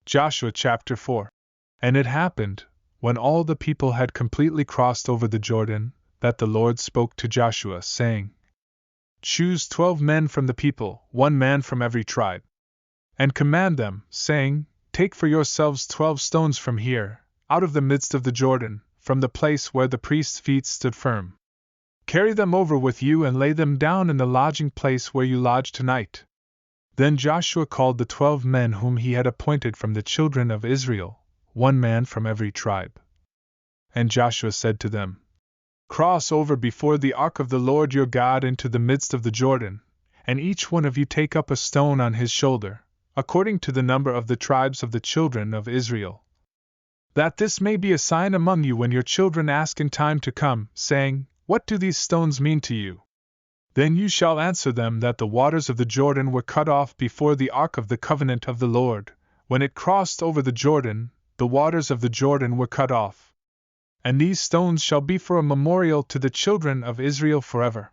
Joshua chapter 4. And it happened, when all the people had completely crossed over the Jordan, that the Lord spoke to Joshua, saying, Choose 12 men from the people, 1 man from every tribe. And command them, saying, Take for yourselves 12 stones from here, out of the midst of the Jordan, from the place where the priest's feet stood firm. Carry them over with you and lay them down in the lodging place where you lodge tonight. Then Joshua called the 12 men whom he had appointed from the children of Israel, 1 man from every tribe. And Joshua said to them, Cross over before the ark of the Lord your God into the midst of the Jordan, and each one of you take up a stone on his shoulder, according to the number of the tribes of the children of Israel. That this may be a sign among you when your children ask in time to come, saying, What do these stones mean to you? Then you shall answer them that the waters of the Jordan were cut off before the ark of the covenant of the Lord. When it crossed over the Jordan, the waters of the Jordan were cut off. And these stones shall be for a memorial to the children of Israel forever.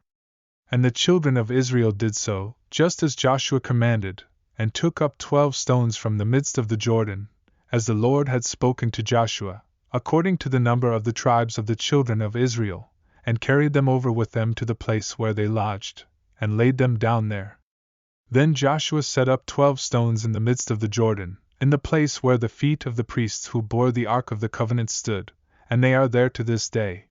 And the children of Israel did so, just as Joshua commanded, and took up 12 stones from the midst of the Jordan, as the Lord had spoken to Joshua, according to the number of the tribes of the children of Israel, and carried them over with them to the place where they lodged, and laid them down there. Then Joshua set up 12 stones in the midst of the Jordan, in the place where the feet of the priests who bore the ark of the covenant stood, and they are there to this day.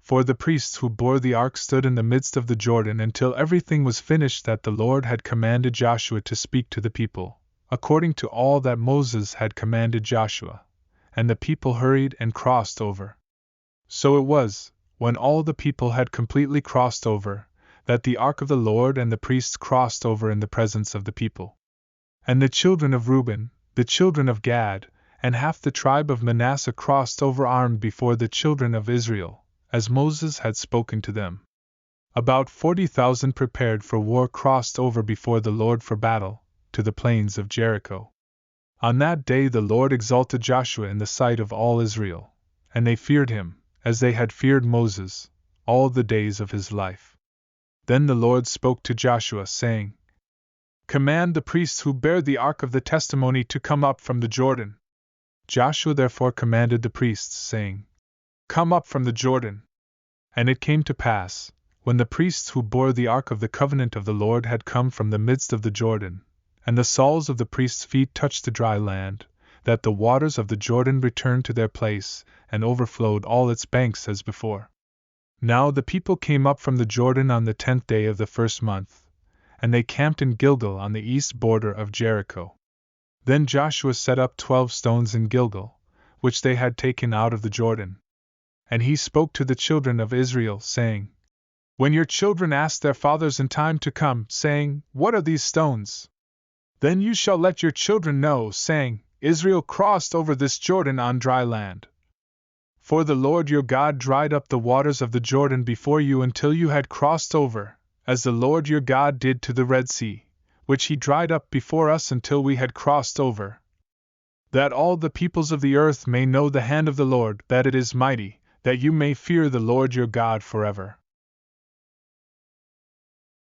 For the priests who bore the ark stood in the midst of the Jordan until everything was finished that the Lord had commanded Joshua to speak to the people, according to all that Moses had commanded Joshua, and the people hurried and crossed over. So it was, when all the people had completely crossed over, that the ark of the Lord and the priests crossed over in the presence of the people. And the children of Reuben, the children of Gad, and half the tribe of Manasseh crossed over armed before the children of Israel, as Moses had spoken to them. About 40,000 prepared for war crossed over before the Lord for battle, to the plains of Jericho. On that day the Lord exalted Joshua in the sight of all Israel, and they feared him, as they had feared Moses, all the days of his life. Then the Lord spoke to Joshua, saying, Command the priests who bear the ark of the testimony to come up from the Jordan. Joshua therefore commanded the priests, saying, Come up from the Jordan. And it came to pass, when the priests who bore the ark of the covenant of the Lord had come from the midst of the Jordan, and the soles of the priests' feet touched the dry land, that the waters of the Jordan returned to their place, and overflowed all its banks as before. Now the people came up from the Jordan on the 10th day of the first month, and they camped in Gilgal on the east border of Jericho. Then Joshua set up 12 stones in Gilgal, which they had taken out of the Jordan. And he spoke to the children of Israel, saying, When your children ask their fathers in time to come, saying, What are these stones? Then you shall let your children know, saying, Israel crossed over this Jordan on dry land. For the Lord your God dried up the waters of the Jordan before you until you had crossed over, as the Lord your God did to the Red Sea, which he dried up before us until we had crossed over. That all the peoples of the earth may know the hand of the Lord, that it is mighty, that you may fear the Lord your God forever.